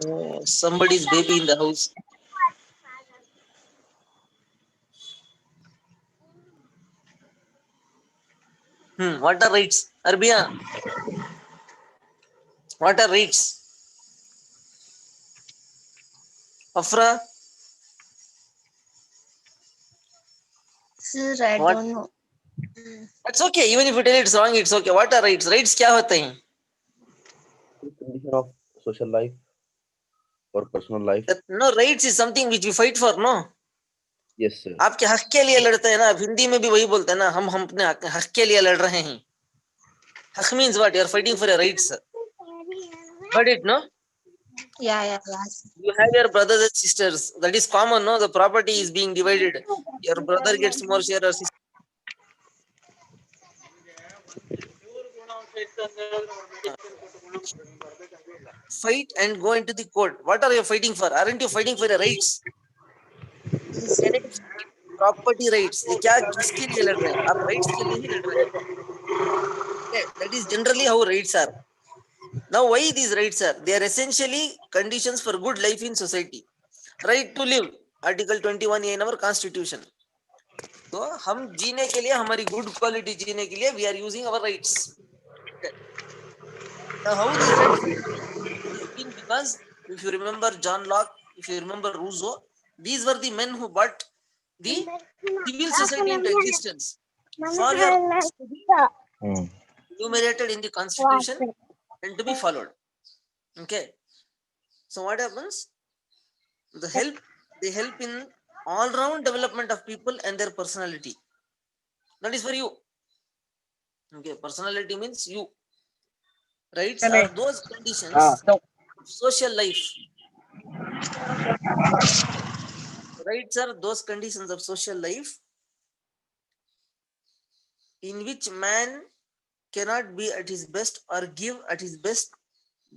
Oh, somebody's baby in the house. What are rights? Arbia, what are rights? Afra, Sir, I what? don't know. It's okay. Even if you tell it's wrong, it's okay. What are rights? Rights क्या होते हैं? Condition of social life or personal life. No, rights is something which we fight for, no? Yes, sir. आपके हक के लिए लड़ते हैं ना. हिंदी में भी वही बोलते हैं ना. हम अपने हक के लिए लड़ रहे हैं. Hak means what? You are fighting for your rights. Got it, no? Yeah. You have your brothers and sisters. That is common, no? The property is being divided. Your brother gets more share or sister. Fight and go into the court. What are you fighting for? Aren't you fighting for your rights? Property rights. ये क्या किसके लिए लड़ रहे हैं? आप rights के लिए ही लड़ रहे हैं. Okay, that is generally how rights are. Now, why these rights are? They are essentially conditions for good life in society. Right to live. Article 21A in our constitution. तो हम जीने के लिए हमारी good quality जीने के लिए we are using our rights. Okay. Now, how these rights have been because if you remember John Locke, if you remember Rousseau, these were the men who brought the civil society into existence for your rights to be enumerated in the constitution and to be followed. Okay. So what happens? They help in all round development of people and their personality. That is for you. Okay, personality means you. Rights are those conditions of social life. Rights are those conditions of social life in which man cannot be at his best or give at his best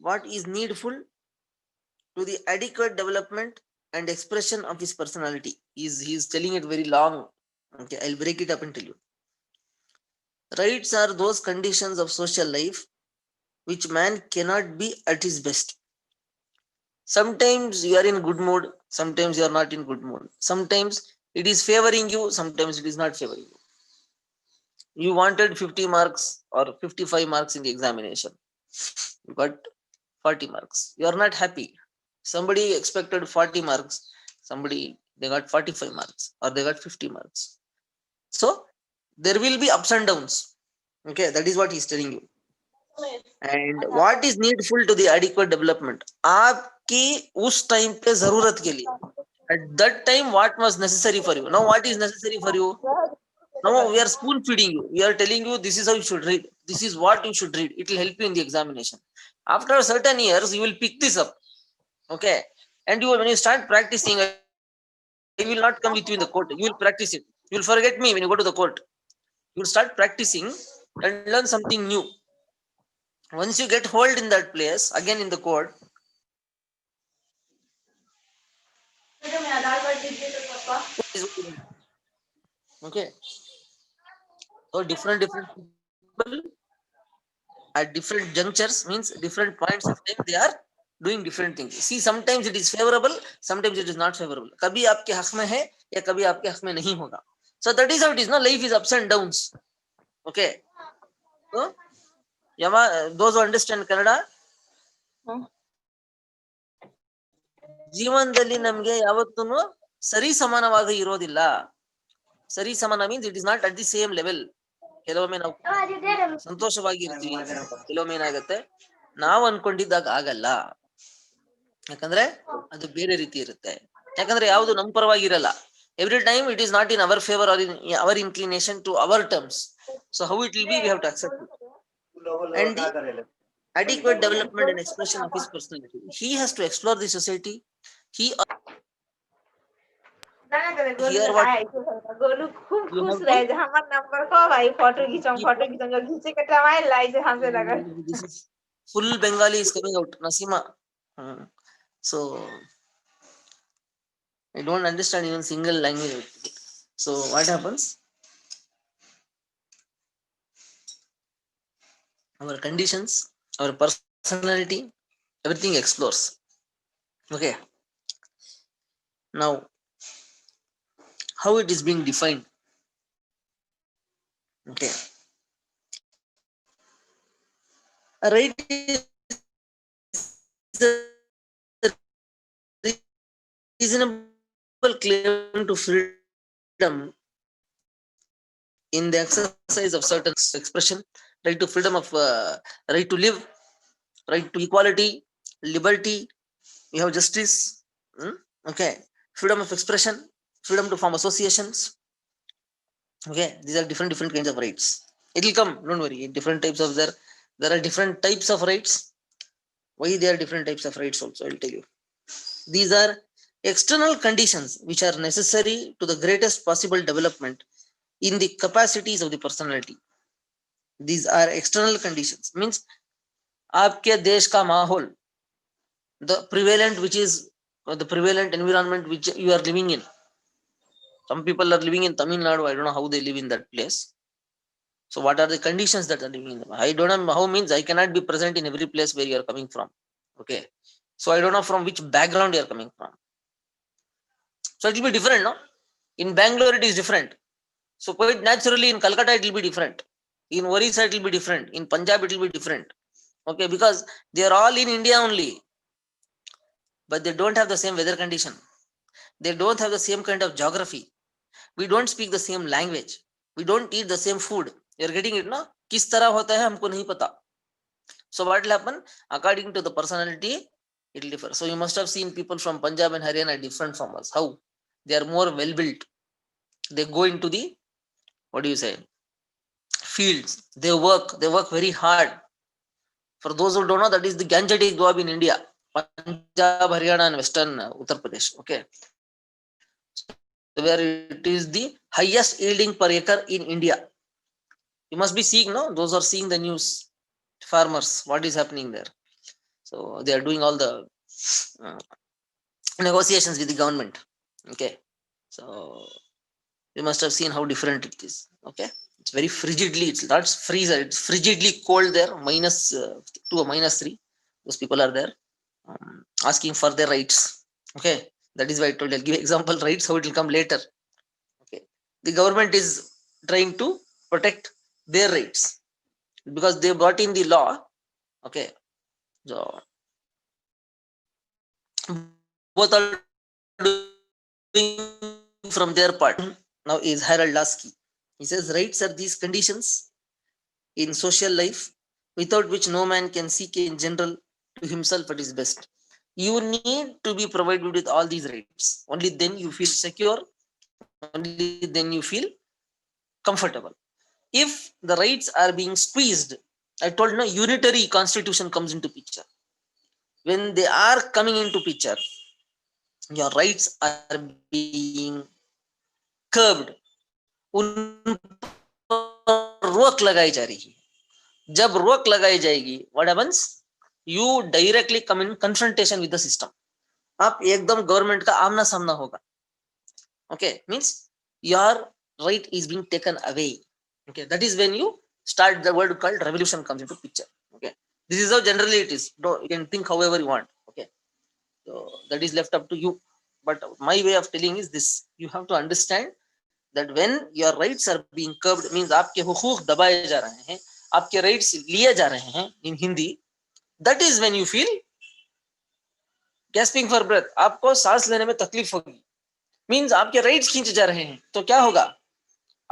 what is needful to the adequate development and expression of his personality. He is telling it very long. Okay, I'll break it up and tell you. Rights are those conditions of social life which man cannot be at his best. Sometimes you are in good mood, sometimes you are not in good mood. Sometimes it is favoring you, sometimes it is not favoring you. You wanted 50 marks or 55 marks in the examination. You got 40 marks. You are not happy. Somebody expected 40 marks. Somebody, they got 45 marks or they got 50 marks. So there will be ups and downs. Okay, that is what he is telling you. And what is needful to the adequate development? आपकी उस time पे जरूरत के लिए. At that time, what was necessary for you? Now, what is necessary for you? Now we are spoon feeding you. We are telling you this is how you should read. This is what you should read. It will help you in the examination. After certain years, you will pick this up. Okay. And you will, when you start practicing, I will not come with you in the court. You will practice it. You will forget me when you go to the court. You will start practicing and learn something new. Once you get hold in that place, again in the court, okay. So different people at different junctures means different points of time they are doing different things. See, sometimes it is favorable, sometimes it is not favorable. कभी आपके हक में है या कभी आपके हक में नहीं होगा. So that is how it is. No, life is ups and downs. Okay. So, those who understand Kannada, ಜೀವನದಲ್ಲಿ ನಮಗೆ ಯಾವತ್ತೂ ಸರಿ ಸಮಾನವಾಗಿ ಇರೋದಿಲ್ಲ. ಸರಿ ಸಮಾನ means it is not at the same level. ಕೆಲವೊಮ್ಮೆ ನಾವು ಸಂತೋಷವಾಗಿ ಇರ್ತೀವಿ, ಕೆಲವೊಮ್ಮೆ ಏನಾಗುತ್ತೆ ನಾವು ಅನ್ಕೊಂಡಿದ್ದಾಗ ಆಗಲ್ಲ. ಯಾಕಂದ್ರೆ ಅದು ಬೇರೆ ರೀತಿ ಇರುತ್ತೆ. ಯಾಕಂದ್ರೆ ಯಾವುದು ನಮ್ಮ ಪರವಾಗಿ ಇರಲ್ಲ. Every time it is not in our favor or in our inclination to our terms. So how it will be, we have to accept it. And the adequate development and expression of his personality. He has to explore the society. He here what Golu खूब खुश रहे जे हमर number को भाई photo खींचो जो खींचे के टमाई लाई जे हमसे लगा. This is full Bengali is coming out. Nasima. So I don't understand even single language. So what happens? Our conditions our personality, everything explores. Okay. Now, how it is being defined? Okay. A right is a reasonable claim to freedom in the exercise of certain expression, right to freedom of right to live, right to equality, liberty. We have justice. Okay, freedom of expression, freedom to form associations. Okay, these are different kinds of rights. It will come. Don't worry. Different types of there are different types of rights. Why there are different types of rights also? I'll tell you. These are external conditions which are necessary to the greatest possible development in the capacities of the personality. These are external conditions. Means आपके देश का माहौल, the prevalent which is the prevalent environment which you are living in. Some people are living in Tamil Nadu. I don't know how they live in that place. So what are the conditions that are living in them? I don't know how means I cannot be present in every place where you are coming from. Okay. So I don't know from which background you are coming from. So it will be different, no? In Bangalore it is different. So quite naturally in Calcutta it will be different. In Orissa it will be different. In Punjab it will be different. Okay, because they are all in India only, but they don't have the same weather condition. They don't have the same kind of geography. We don't speak the same language. We don't eat the same food. You're getting it, no? किस तरह होता है हमको नहीं पता. So what will happen? According to the personality, it will differ. So you must have seen people from Punjab and Haryana different from us. How? They are more well built. They go into the, what do you say, fields. They work very hard. For those who don't know, that is the Ganjati job in India. Punjab, Haryana and Western Uttar Pradesh. Okay. So where it is the highest yielding per acre in India. You must be seeing, no? Those are seeing the news. Farmers, what is happening there? So they are doing all the negotiations with the government. Okay. So you must have seen how different it is. Okay. It's very frigidly, it's not freezer, it's frigidly cold there, minus 2 or minus 3. Those people are there asking for their rights. Okay. That is why I told you, I'll give example rights, how it will come later. Okay. The government is trying to protect their rights because they brought in the law. Okay. So both are doing from their part. Now is Harold Lasky. He says rights are these conditions in social life without which no man can seek in general to himself what is best. You need to be provided with all these rights. Only then you feel secure. Only then you feel comfortable. If the rights are being squeezed, I told no, unitary constitution comes into picture. When they are coming into picture, your rights are being curbed. उन पर रोक लगाई जा रही है. जब रोक लगाई जाएगी, what happens? You directly come in confrontation with the system. आप एकदम गवर्नमेंट का आमना सामना होगा. Okay, means your right is being taken away. Okay, that is when you start the word called revolution comes into picture. Okay, this is how generally it is. You can think however you want. Okay, so that is left up to you. But my way of telling is this: you have to understand that when your rights are being curbed, means आपके हुकूक दबाए जा रहे हैं, आपके rights लिए जा रहे हैं in Hindi, that is when you feel gasping for breath. आपको सांस लेने में तकलीफ होगी. Means आपके rights खींचे जा रहे हैं, तो क्या होगा?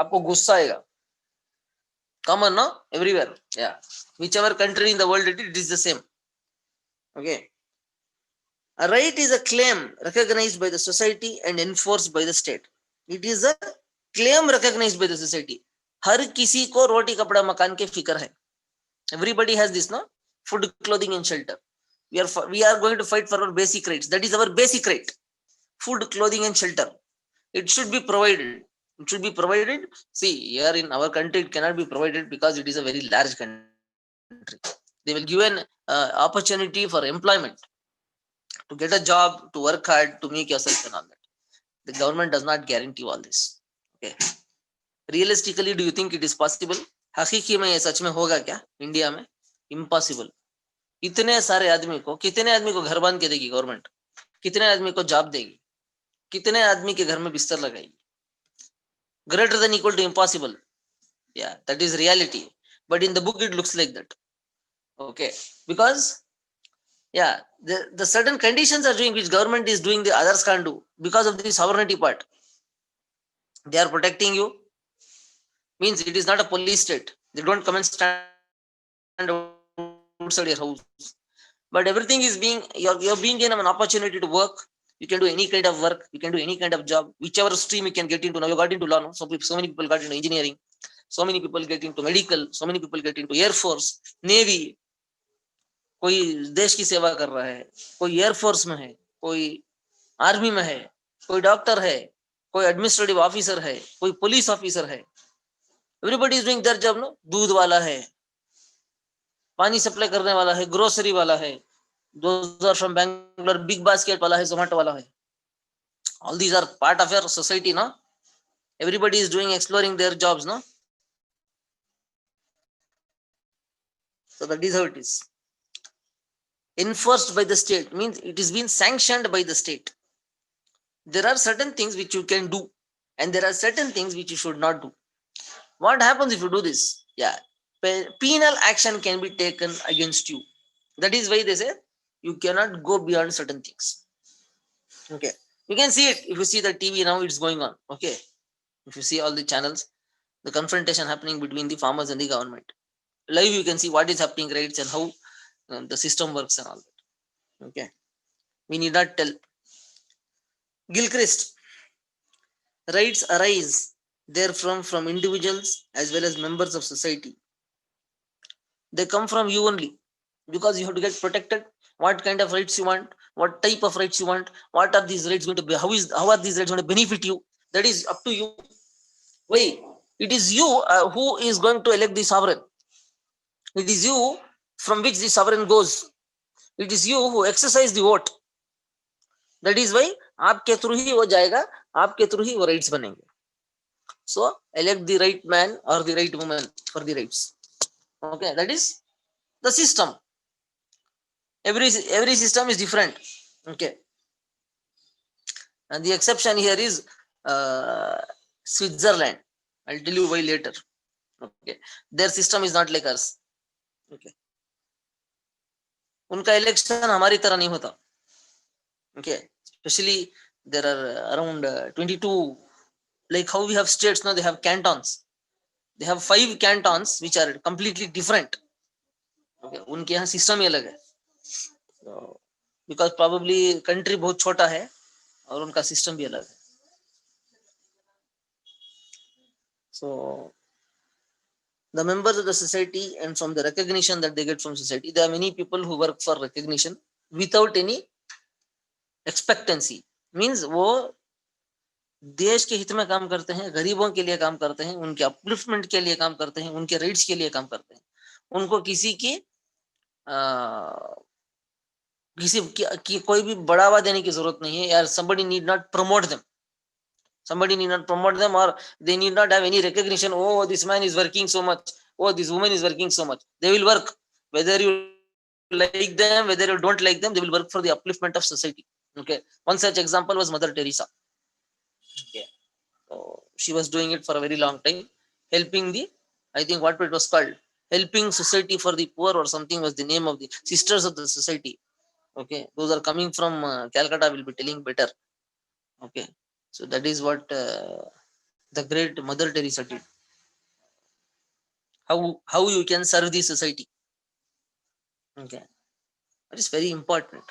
आपको गुस्सा आएगा. Common, no? Everywhere. Yeah. Whichever country in the world it is the same. Okay. A right is a claim recognized by the society and enforced by the state. It is a claim recognized by the society. हर किसी को रोटी कपड़ा मकान के फिक्र है. Everybody has this, no? Food, clothing and shelter. We are going to fight for our basic rights. That is our basic right. Food, clothing and shelter. It should be provided. It should be provided. See, here in our country, it cannot be provided because it is a very large country. They will give an opportunity for employment, to get a job, to work hard, to make yourself and all that. The government does not guarantee all this. Okay. Realistically, do you think it is possible? हकीकी में ये सच में होगा क्या India में? Impossible. इतने सारे आदमी को, कितने आदमी को घर बांध के देगी गवर्नमेंट, कितने आदमी को जॉब देगी, कितने आदमी के घर में बिस्तर लगाएगी? Greater than equal to impossible. Yeah, that is reality, but in the book it looks like that. Okay, because yeah, the certain conditions are doing which government is doing, the others can't do because of the sovereignty part. They are protecting you, means it is not a police state. They don't come and stand outside your house, but everything is being, you're being given an opportunity to work. You can do any kind of work, you can do any kind of job, whichever stream you can get into. Now you got into law, no? So many people got into engineering, so many people get into medical, so many people get into air force, navy. कोई देश की सेवा कर रहा है, कोई air force में है, कोई आर्मी में है, कोई डॉक्टर है, कोई एडमिनिस्ट्रेटिव ऑफिसर है, कोई पुलिस ऑफिसर है. Everybody is doing their job. No, दूध वाला है, पानी सप्लाई करने वाला है, ग्रोसरी वाला है, those are from Bangalore, big basket वाला है, Zomato वाला है. All these are part of your society, no? Everybody is doing, exploring their jobs, no? So that is how it is. Enforced by the state means it is being sanctioned by the state. There are certain things which you can do, and there are certain things which you should not do. What happens if you do this? Yeah, penal action can be taken against you. That is why they say you cannot go beyond certain things. Okay, you can see it if you see the TV now, it's going on. Okay, if you see all the channels, the confrontation happening between the farmers and the government. Live, you can see what is happening, rights, and how the system works and all that. Okay, we need not tell. Gilchrist, rights arise therefrom from individuals as well as members of society. They come from you only, because you have to get protected. What kind of rights you want, what type of rights you want, what are these rights going to be, how are these rights going to benefit you? That is up to you. Why? It is you who is going to elect the sovereign. It is you from which the sovereign goes. It is you who exercise the vote. That is why आपके through ही वो जाएगा, आपके through ही वो rights बनेंगे. So elect the right man or the right woman for the rights. Okay, that is the system. Every system is different. Okay, and the exception here is Switzerland. I'll tell you why later. Okay, their system is not like ours. Okay, उनका election हमारी तरह नहीं होता. Okay, especially there are around 22, like how we have states now, they have cantons. They have 5 cantons which are completely different. Okay, उनके यहाँ system ही अलग है. So, because probably country बहुत छोटा है और उनका system भी अलग है. So the members of the society, and from the recognition that they get from society, there are many people who work for recognition without any expectancy. Means वो देश के हित में काम करते हैं, गरीबों के लिए काम करते हैं, उनके अपलिफ्टमेंट के लिए काम करते हैं, उनके राइट्स के लिए काम करते हैं. उनको किसी की कोई भी बढ़ावा देने की जरूरत नहीं है यार. somebody need not promote them, or they need not have any recognition. Oh, this man is working so much, oh, this woman is working so much. They will work whether you like them, whether you don't like them. They will work for the upliftment of society. Okay, one such example was Mother Teresa. Okay, so she was doing it for a very long time, helping the, I think what it was called, helping society for the poor or something was the name of the Sisters of the Society. Okay, those are coming from Calcutta, will be telling better. Okay, so that is what the great Mother Teresa did. How you can serve the society. Okay, that is very important.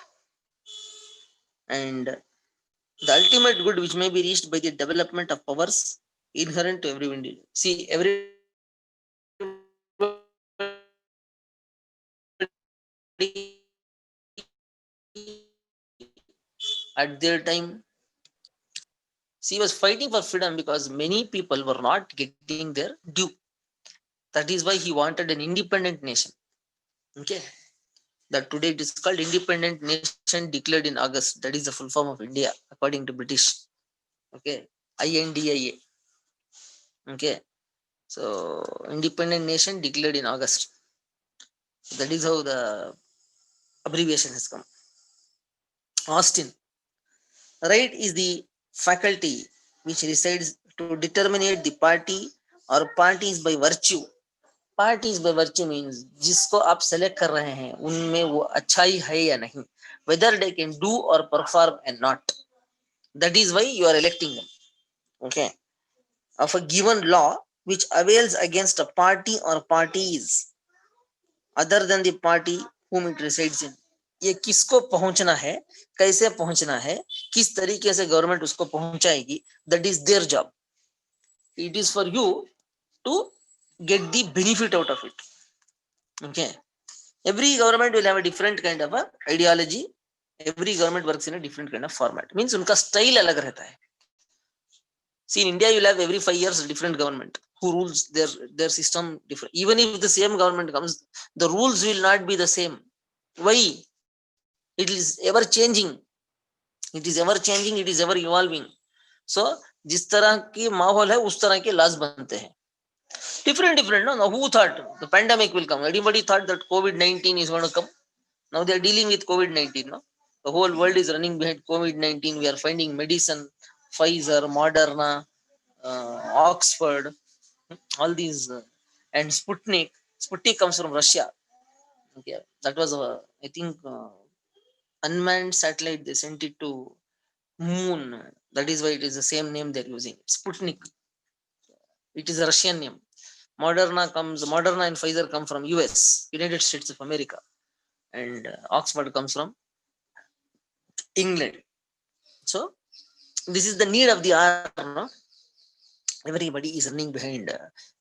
And the ultimate good which may be reached by the development of powers inherent to every individual. See, every at their time, she was fighting for freedom because many people were not getting their due. That is why he wanted an independent nation. Okay, that today it is called Independent Nation declared in August. That is the full form of India according to British. Okay, INDIA. Okay, so Independent Nation declared in August. That is how the abbreviation has come. Austin. Right is the faculty which resides to determinate the party or parties by virtue. Parties by virtue means जिसको आप select कर रहे हैं उनमें वो अच्छाई है या नहीं, whether they can do or perform and not. That is why you are electing them. Okay. Of a given law which avails against a party or parties other than the party whom it resides in. ये किसको पहुंचना है, कैसे पहुंचना है, किस तरीके से गवर्नमेंट उसको पहुंचाएगी, that is their job. It is for you to get the benefit out of it. Okay. Every government will have a different kind of a ideology. Every government works in a different kind of format. Means उनका style अलग रहता है. See, in India, you'll have every 5 years a different government who rules their system different. Even if the same government comes, the rules will not be the same. Why? It is ever changing. It is ever changing. It is ever evolving. So, जिस तरह की माहौल है उस तरह के laws बनते हैं. Different. No, who thought the pandemic will come? Anybody thought that COVID-19 is going to come? Now they are dealing with COVID-19. No, the whole world is running behind COVID-19. We are finding medicine, Pfizer, Moderna, Oxford, all these, and Sputnik. Sputnik comes from Russia. Okay, that was I think unmanned satellite. They sent it to moon. That is why it is the same name they are using. Sputnik. It is a Russian name. Moderna and Pfizer come from US, United States of America, and Oxford comes from England. So this is the need of the hour. No? Everybody is running behind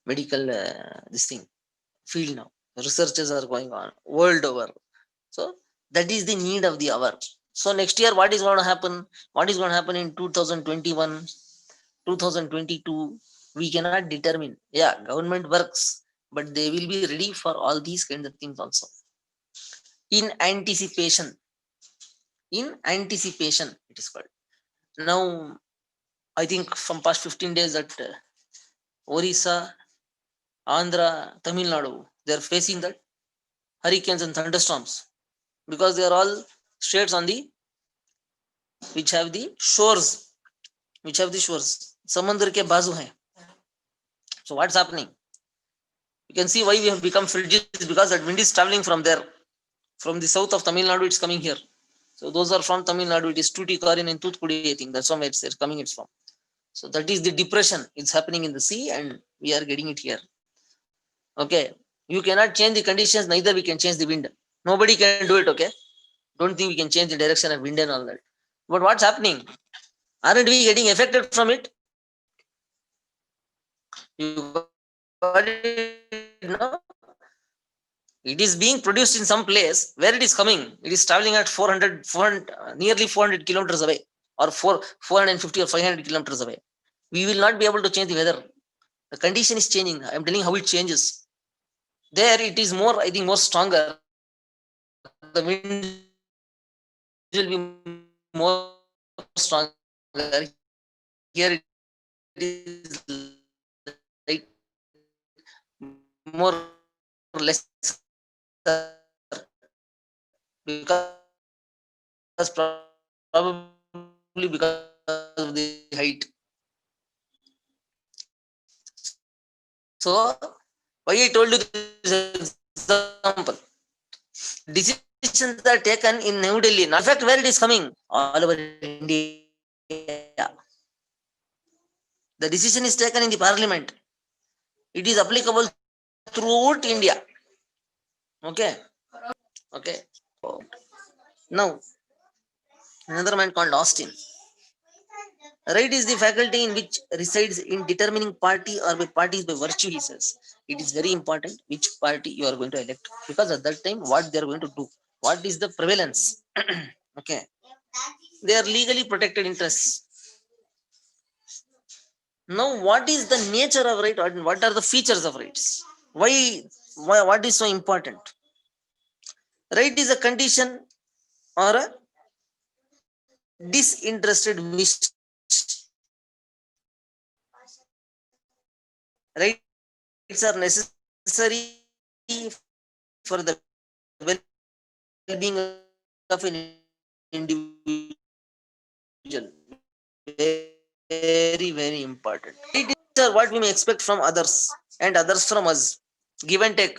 medical this thing field now. Researches are going on world over. So that is the need of the hour. So next year, what is going to happen? What is going to happen in 2021, 2022? We cannot determine. Yeah, government works, but they will be ready for all these kinds of things also. In anticipation, it is called. Now, I think from past 15 days that Orissa, Andhra, Tamil Nadu, they are facing that hurricanes and thunderstorms because they are all states on the which have the shores, samandar ke bazu hai. So what's happening? You can see why we have become frigid because that wind is traveling from there, from the south of Tamil Nadu. It's coming here. So those are from Tamil Nadu. It is Tuticorin and Toothukudi. I think that's from where it's coming. It's from. So that is the depression. It's happening in the sea, and we are getting it here. Okay, you cannot change the conditions. Neither we can change the wind. Nobody can do it. Okay, don't think we can change the direction of wind and all that. But what's happening? Aren't we getting affected from it? You got it, no? It is being produced in some place where it is coming. It is traveling at 400 nearly 400 kilometers away, or 450 or 500 kilometers away. We will not be able to change the weather. The condition is changing. I am telling how it changes. There it is more, I think, more stronger. The wind will be more stronger. Here it is like more or less because probably because of the height. So why I told you this example? Decisions are taken in New Delhi. In fact, where it is coming? All over India. The decision is taken in the parliament. It is applicable throughout India. Okay. Now, another man called Austin. Right is the faculty in which resides in determining party or by parties by virtue, he says. It is very important which party you are going to elect, because at that time what they are going to do, what is the prevalence. Okay, they are legally protected interests. Now, what is the nature of right, or what are the features of rights? Why what is so important? Right is a condition or a disinterested wish. Rights are necessary for the well-being of an individual. Very, very important. It is what we may expect from others and others from us. Give and take.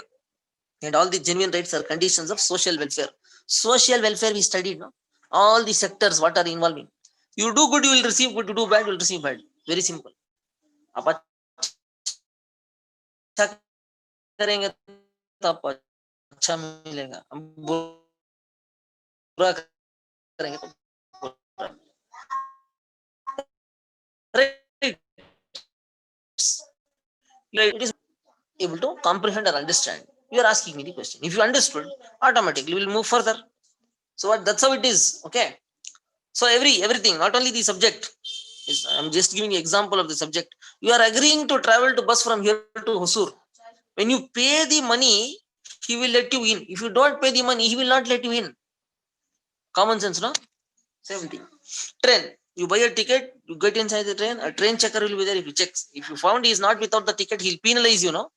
And all the genuine rights are conditions of social welfare. Social welfare we studied, no? All the sectors what are involving. You do good, you will receive good. You do bad, you will receive bad. Very simple. आप अच्छा करेंगे तो आपको अच्छा मिलेगा. हम बुरा करेंगे तो बुरा. Right. It is able to comprehend or understand. You are asking me the question. If you understood, automatically we will move further. So what? That's how it is. Okay. So everything, not only the subject. I'm just giving you example of the subject. You are agreeing to travel to bus from here to Hosur. When you pay the money, he will let you in. If you don't pay the money, he will not let you in. Common sense, no? Same thing. Train. You buy a ticket, you get inside the train, a train checker will be there if you checks. If you found he is not without the ticket, he'll penalize you, no?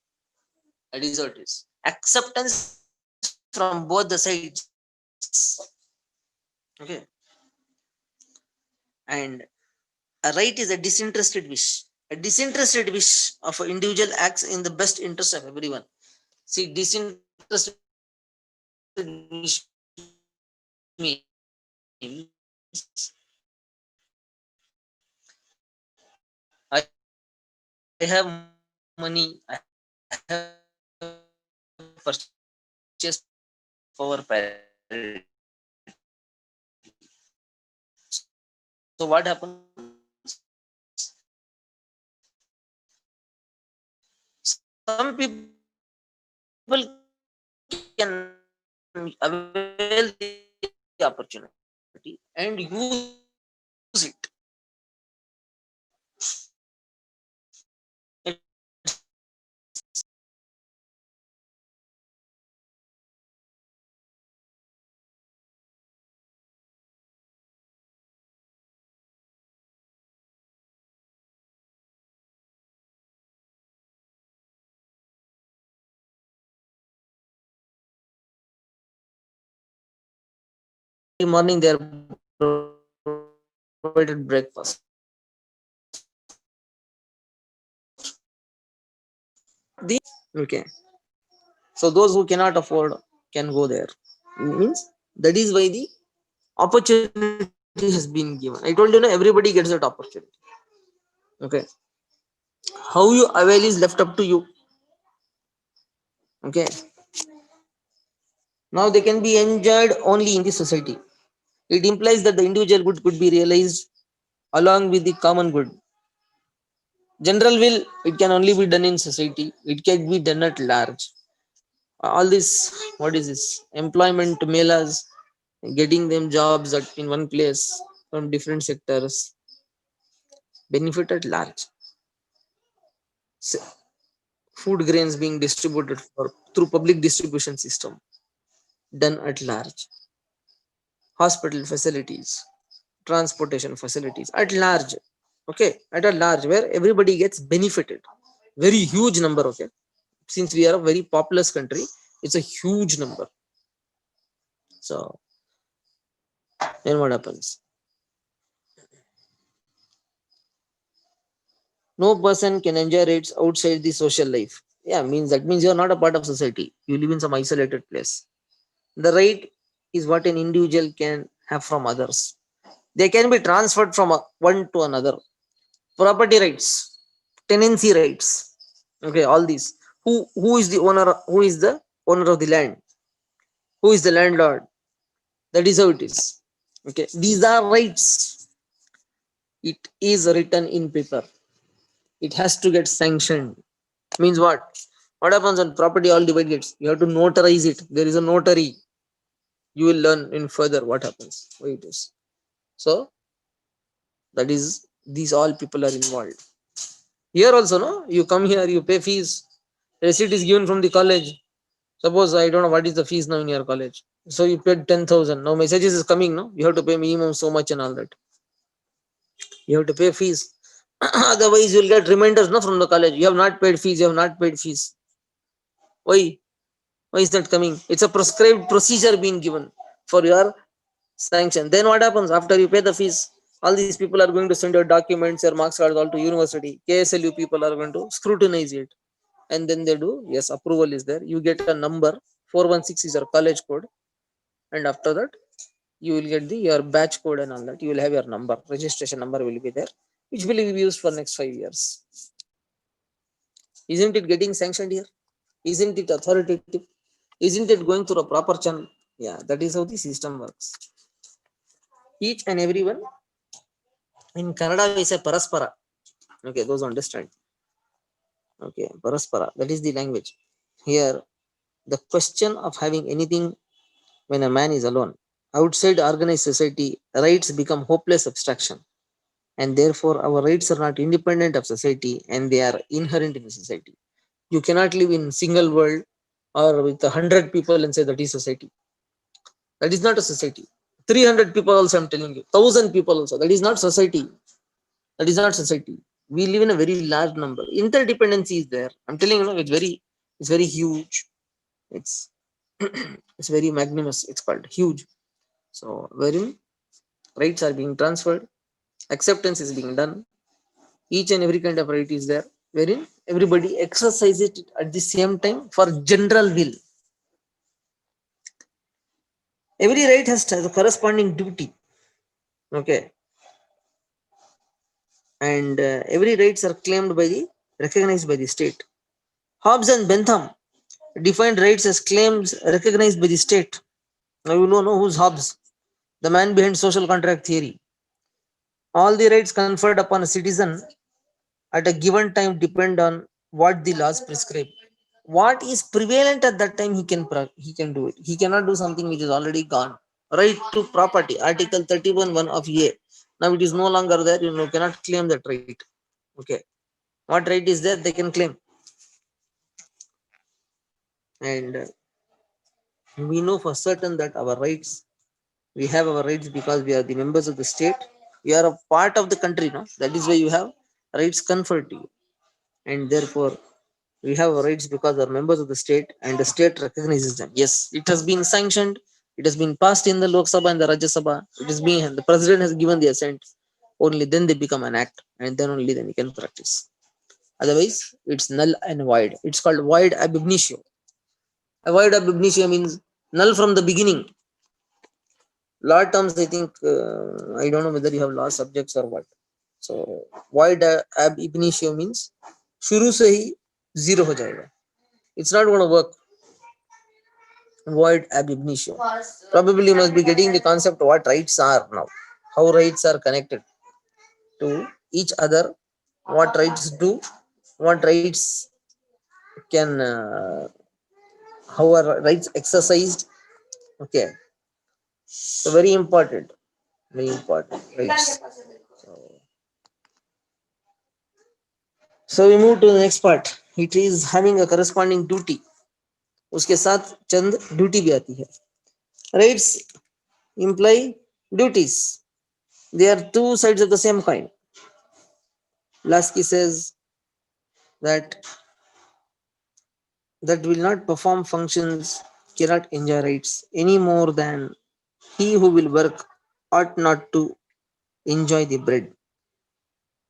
That is what it is. Acceptance from both the sides. Okay. And a right is a disinterested wish. A disinterested wish of an individual acts in the best interest of everyone. See, disinterested wish means I have money, I have purchase power parity. So what happens? Some people can avail the opportunity and use it. Morning they are provided breakfast. Okay. So those who cannot afford can go there. Means that is why the opportunity has been given. I told you, no, everybody gets that opportunity. Okay. How you avail is left up to you. Okay. Now they can be enjoyed only in the society. It implies that the individual good could be realized along with the common good. General will, it can only be done in society. It can be done at large. All this, what is this? Employment melas, getting them jobs in one place from different sectors, benefit at large. Food grains being distributed through public distribution system, done at large. Hospital facilities, transportation facilities at large. Okay, at a large where everybody gets benefited. Very huge number. Okay, since we are a very populous country, it's a huge number. So then what happens? No person can enjoy rights outside the social life. Yeah, means that means you're not a part of society. You live in some isolated place. The right is what an individual can have from others. They can be transferred from one to another. Property rights, tenancy rights. Okay, all these. Who is the owner? Who is the owner of the land? Who is the landlord? That is how it is. Okay, these are rights. It is written in paper. It has to get sanctioned. Means what? What happens on property all divide gets? You have to notarize it. There is a notary. You will learn in further what happens. Why it is. So that is, these all people are involved. Here also, no? You come here, you pay fees. Receipt is given from the college. Suppose I don't know what is the fees now in your college. So you paid 10,000. Now messages is coming, no? You have to pay minimum so much and all that. You have to pay fees. Otherwise, you'll get reminders, no, from the college. You have not paid fees. You have not paid fees. Why? Why is that coming? It's a prescribed procedure being given. for your sanction. Then what happens after you pay the fees? All these people are going to send your documents, your marks cards all to university. KSLU people are going to scrutinize it, and then they do, yes, approval is there. You get a number, 416 is your college code, and after that you will get the your batch code and all that. You will have your number, registration number will be there, which will be used for next 5 years. Isn't it getting sanctioned here? Isn't it authoritative? Isn't it going through a proper channel? Yeah, that is how the system works. Each and every one, in Kannada we say paraspara. Okay, those understand. Okay, paraspara, that is the language. Here, the question of having anything when a man is alone, outside organized society, rights become hopeless abstraction. And therefore, our rights are not independent of society and they are inherent in the society. You cannot live in single world or with 100 people and say that is society. That is not a society. 300 people also, I'm telling you, 1,000 people also, that is not society. That is not society. We live in a very large number. Interdependency is there. I'm telling you, it's very huge. It's it's very magnanimous. It's called huge. So wherein rights are being transferred, acceptance is being done. Each and every kind of right is there, wherein everybody exercises it at the same time for general will. Every right has a corresponding duty. Okay, and every rights are claimed by the recognized by the state. Hobbes and Bentham defined rights as claims recognized by the state. Now you know who's Hobbes, the man behind social contract theory. All the rights conferred upon a citizen at a given time depend on what the laws prescribe. What is prevalent at that time, he can do it. He cannot do something which is already gone. Right to property, Article 31(1) of A. Now it is no longer there. You cannot claim that right. Okay, what right is there? They can claim, and we know for certain that our rights. We have our rights because we are the members of the state. We are a part of the country. No, that is why you have rights conferred to you, and therefore we have rights because we are members of the state and the state recognizes them. Yes, it has been sanctioned, it has been passed in the Lok Sabha and the Rajya Sabha. It is being, the president has given the assent. Only then they become an act, and then only then you can practice. Otherwise, it's null and void. It's called void ab initio. A void ab initio means null from the beginning. Law terms, I think, I don't know whether you have law subjects or what. So, void ab initio means शुरू से ही zero हो जाएगा. It's not going to work. Void ab initio. Probably you must be getting the concept of what rights are now. How rights are connected to each other. What rights do. What rights can, how are rights exercised. Okay. So very important. Very important. Rights. So we move to the next part. It is having a corresponding duty. उसके साथ चंद duty भी आती है. Rights imply duties. They are two sides of the same coin. Lasky says that will not perform functions cannot enjoy rights any more than he who will work ought not to enjoy the bread.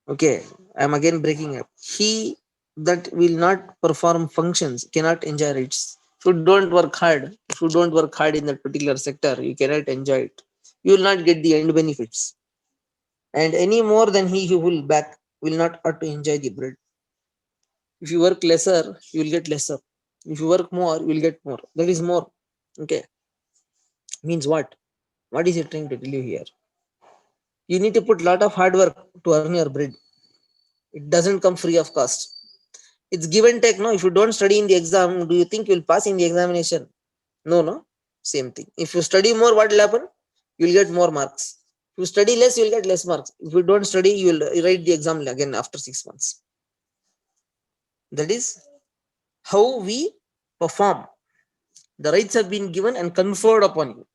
Okay, I am again breaking up. He that will not perform functions cannot enjoy rights. If you don't work hard, in that particular sector, you cannot enjoy it. You will not get the end benefits. And any more than he who will back will not ought to enjoy the bread. If you work lesser, you will get lesser. If you work more, you will get more. That is more. Okay. Means what? What is it trying to tell you here? You need to put a lot of hard work to earn your bread. It doesn't come free of cost. It's give and take. No, if you don't study in the exam, do you think you'll pass in the examination? No. Same thing. If you study more, what will happen? You'll get more marks. If you study less, you'll get less marks. If you don't study, you will write the exam again after 6 months. That is how we perform. The rights have been given and conferred upon you.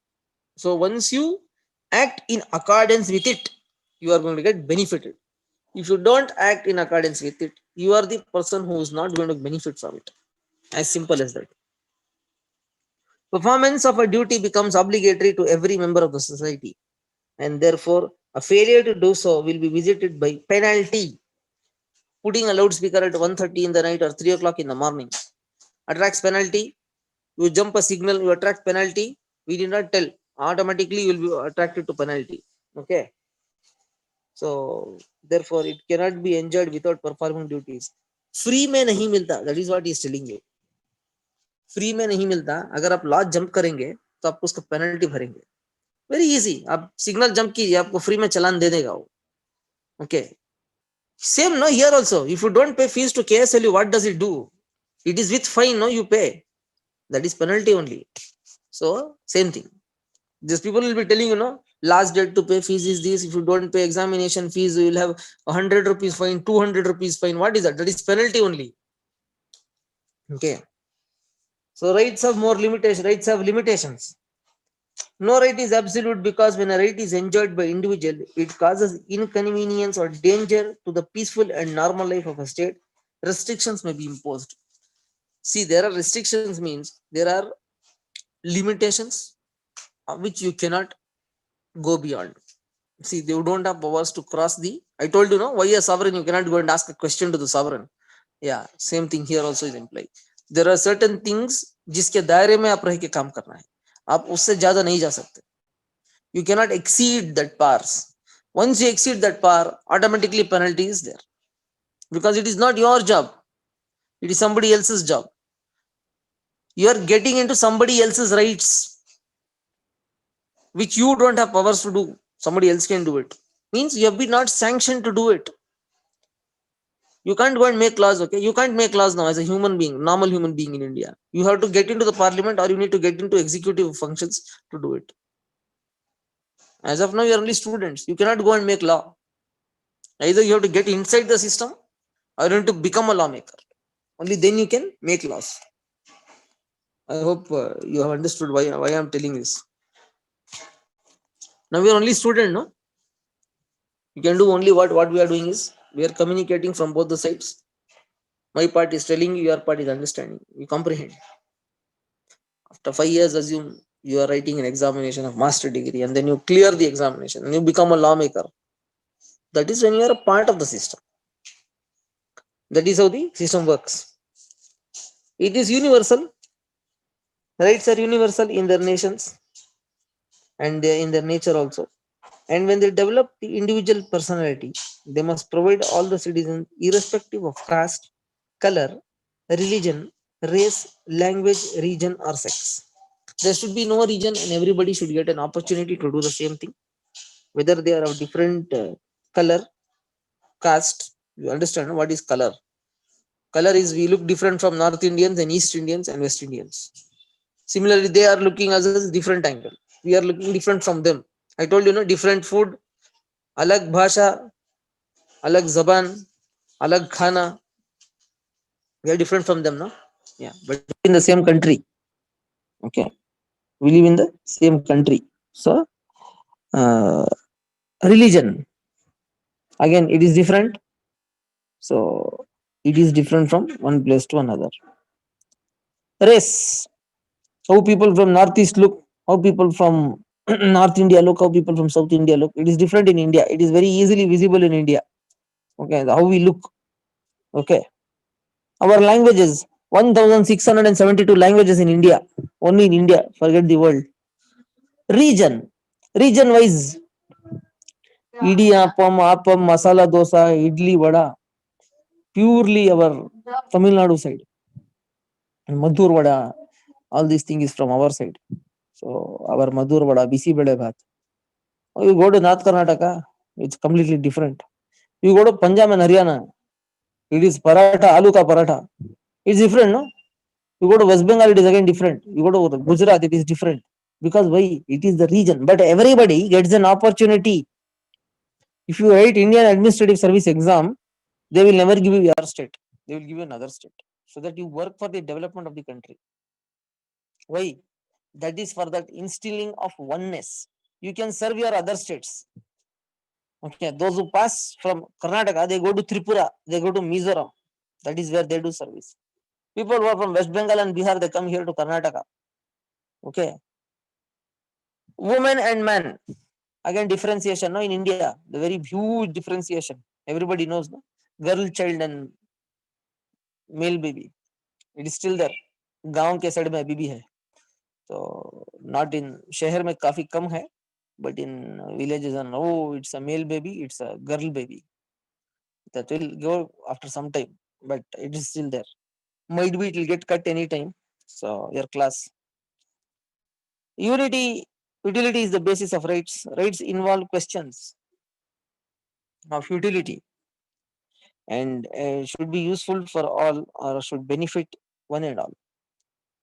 So once you act in accordance with it, you are going to get benefited. If you don't act in accordance with it, you are the person who is not going to benefit from it. As simple as that. Performance of a duty becomes obligatory to every member of the society, and therefore a failure to do so will be visited by penalty. Putting a loudspeaker at 1:30 in the night or 3 o'clock in the morning attracts penalty. You jump a signal, you attract penalty. We did not tell. Automatically, you will be attracted to penalty. Okay. So, therefore, it cannot be enjoyed without performing duties. Free में नहीं मिलता. That is what he is telling you. Free में नहीं मिलता. अगर आप law jump करेंगे तो आपको उसका पेनल्टी भरेंगे. Very easy. आप सिग्नल जंप कीजिए, आपको फ्री में चलान दे देगा वो. Okay. Same no here also. If you don't pay fees to KSLU, what does it do? It is with fine, no, you pay. That is penalty only. So same thing. These people will be telling you, no, last date to pay fees is this. If you don't pay examination fees, you will have 100 rupees fine, 200 rupees fine. What is that? That is penalty only. Okay. So rights have more limitation. Rights have limitations. No right is absolute because when a right is enjoyed by individual, it causes inconvenience or danger to the peaceful and normal life of a state. Restrictions may be imposed. See, there are restrictions means there are limitations which you cannot go beyond. See, they don't have powers to cross the. I told you, no, why a sovereign? You cannot go and ask a question to the sovereign. Yeah, same thing here also is implied. There are certain things जिसके दायरे में आप रह के काम करना है. आप उससे ज्यादा नहीं जा सकते. You cannot exceed that powers. Once you exceed that power, automatically penalty is there. Because it is not your job. It is somebody else's job. You are getting into somebody else's rights, which you don't have powers to do. Somebody else can do it. Means you have been not sanctioned to do it. You can't go and make laws, okay? You can't make laws now as a human being, normal human being in India. You have to get into the parliament or you need to get into executive functions to do it. As of now, you are only students. You cannot go and make law. Either you have to get inside the system or you have to become a lawmaker. Only then you can make laws. I hope you have understood why I am telling this. Now we are only student, no? You can do only what we are doing is we are communicating from both the sides. My part is telling you, your part is understanding. You comprehend. After 5 years, assume you are writing an examination of master degree and then you clear the examination and you become a lawmaker. That is when you are a part of the system. That is how the system works. It is universal. Rights are universal in their nations and in their nature also. And when they develop the individual personality, they must provide all the citizens, irrespective of caste, color, religion, race, language, region, or sex. There should be no region, and everybody should get an opportunity to do the same thing, whether they are of different color, caste. You understand what is color? Color is we look different from North Indians and East Indians and West Indians. Similarly, they are looking as a different angle. We are looking different from them. I told you, no, different food, alag bhasha, alag zaban, alag khana. We are different from them, no? Yeah, but in the same country. Okay, we live in the same country. So, religion, again, it is different. So, it is different from one place to another. Race, how people from Northeast look, how people from North India look, how people from South India look. It is different in India. It is very easily visible in India. Okay, how we look. Okay, our languages, 1672 languages in India, only in India, forget the world. Region wise, idiyappam, appam, masala dosa, idli, vada, purely our Tamil Nadu side. And Madur vada, all these things is from our side. So our Madur vada, bisi bede bhat. You go to North Karnataka, it's completely different. You go to Punjab and Haryana, it is paratha, aloo ka paratha. It's different, no? You go to West Bengal, it is again different. You go to Gujarat, it is different. Because why? It is the region. But everybody gets an opportunity. If you write Indian Administrative Service exam, they will never give you your state. They will give you another state. So that you work for the development of the country. Why? That is for that instilling of oneness. You can serve your other states. Okay, those who pass from Karnataka, they go to Tripura, they go to Mizoram. That is where they do service. People who are from West Bengal and Bihar, they come here to Karnataka. Okay. Woman and man. Again, differentiation. No, in India, the very huge differentiation. Everybody knows, no? Girl child and male baby. It is still there. गांव के side में अभी भी है. So not in शहर में काफी कम है, but in villages and oh, it's a male baby, it's a girl baby. That will go after some time, but it is still there. Might be it will get cut anytime. So your class. Utility is the basis of rights. Rights involve questions of utility and should be useful for all or should benefit one and all.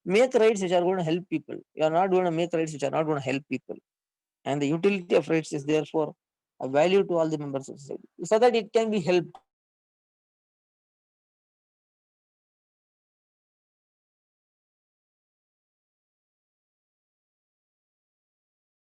Make rights which are going to help people. You are not going to make rights which are not going to help people. And the utility of rights is therefore a value to all the members of society so that it can be helped.